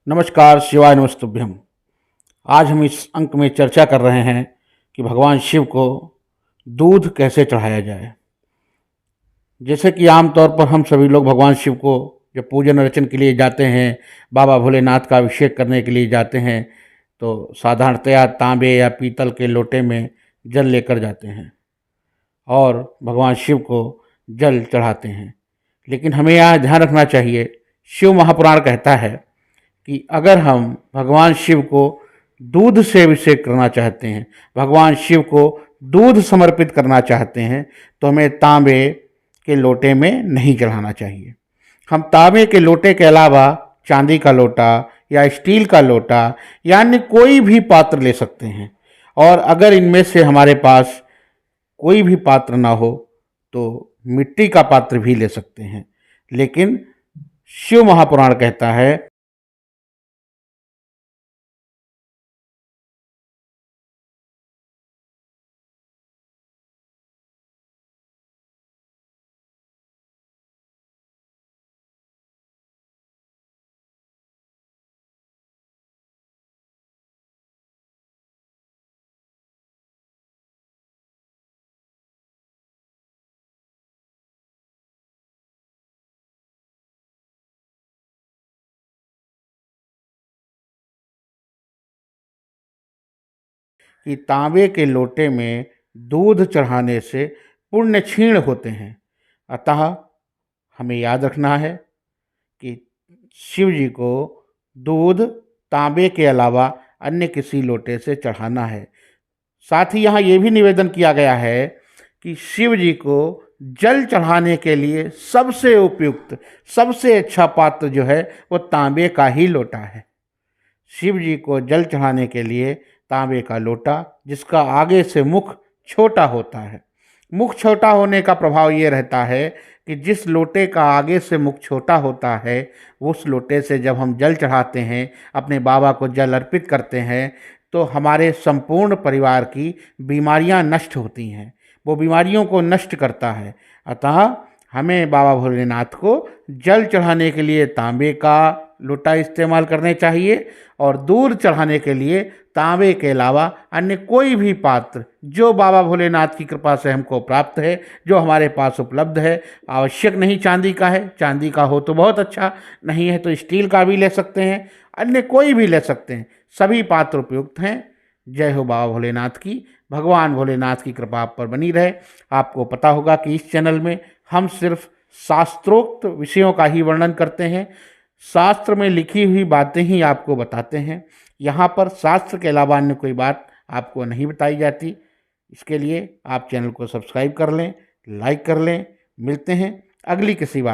नमस्कार, शिवाय नमस्तुभ्यम। आज हम इस अंक में चर्चा कर रहे हैं कि भगवान शिव को दूध कैसे चढ़ाया जाए। जैसे कि आमतौर पर हम सभी लोग भगवान शिव को जब पूजन अर्चन के लिए जाते हैं, बाबा भोलेनाथ का अभिषेक करने के लिए जाते हैं, तो साधारणतया तांबे या पीतल के लोटे में जल लेकर जाते हैं और भगवान शिव को जल चढ़ाते हैं। लेकिन हमें यहाँ ध्यान रखना चाहिए, शिव महापुराण कहता है कि अगर हम भगवान शिव को दूध से अभिषेक करना चाहते हैं, भगवान शिव को दूध समर्पित करना चाहते हैं, तो हमें तांबे के लोटे में नहीं चढ़ाना चाहिए। हम तांबे के लोटे के अलावा चांदी का लोटा या स्टील का लोटा या अन्य कोई भी पात्र ले सकते हैं। और अगर इनमें से हमारे पास कोई भी पात्र ना हो तो मिट्टी का पात्र भी ले सकते हैं। लेकिन शिव महापुराण कहता है कि तांबे के लोटे में दूध चढ़ाने से पुण्य क्षीण होते हैं। अतः हमें याद रखना है कि शिव जी को दूध तांबे के अलावा अन्य किसी लोटे से चढ़ाना है। साथ ही यहाँ ये भी निवेदन किया गया है कि शिव जी को जल चढ़ाने के लिए सबसे उपयुक्त, सबसे अच्छा पात्र जो है वो तांबे का ही लोटा है। शिव जी को जल चढ़ाने के लिए तांबे का लोटा, जिसका आगे से मुख छोटा होता है। मुख छोटा होने का प्रभाव ये रहता है कि जिस लोटे का आगे से मुख छोटा होता है, उस लोटे से जब हम जल चढ़ाते हैं, अपने बाबा को जल अर्पित करते हैं, तो हमारे संपूर्ण परिवार की बीमारियां नष्ट होती हैं। वो बीमारियों को नष्ट करता है। अतः हमें बाबा भोलेनाथ को जल चढ़ाने के लिए तांबे का लोटा इस्तेमाल करने चाहिए और दूध चढ़ाने के लिए तांबे के अलावा अन्य कोई भी पात्र जो बाबा भोलेनाथ की कृपा से हमको प्राप्त है, जो हमारे पास उपलब्ध है। आवश्यक नहीं चांदी का है, चांदी का हो तो बहुत अच्छा, नहीं है तो स्टील का भी ले सकते हैं, अन्य कोई भी ले सकते हैं। सभी पात्र उपयुक्त हैं। जय हो बाबा भोलेनाथ की। भगवान भोलेनाथ की कृपा आप पर बनी रहे। आपको पता होगा कि इस चैनल में हम सिर्फ शास्त्रोक्त विषयों का ही वर्णन करते हैं, शास्त्र में लिखी हुई बातें ही आपको बताते हैं। यहाँ पर शास्त्र के अलावा अन्य कोई बात आपको नहीं बताई जाती। इसके लिए आप चैनल को सब्सक्राइब कर लें, लाइक कर लें। मिलते हैं अगली किसी बात।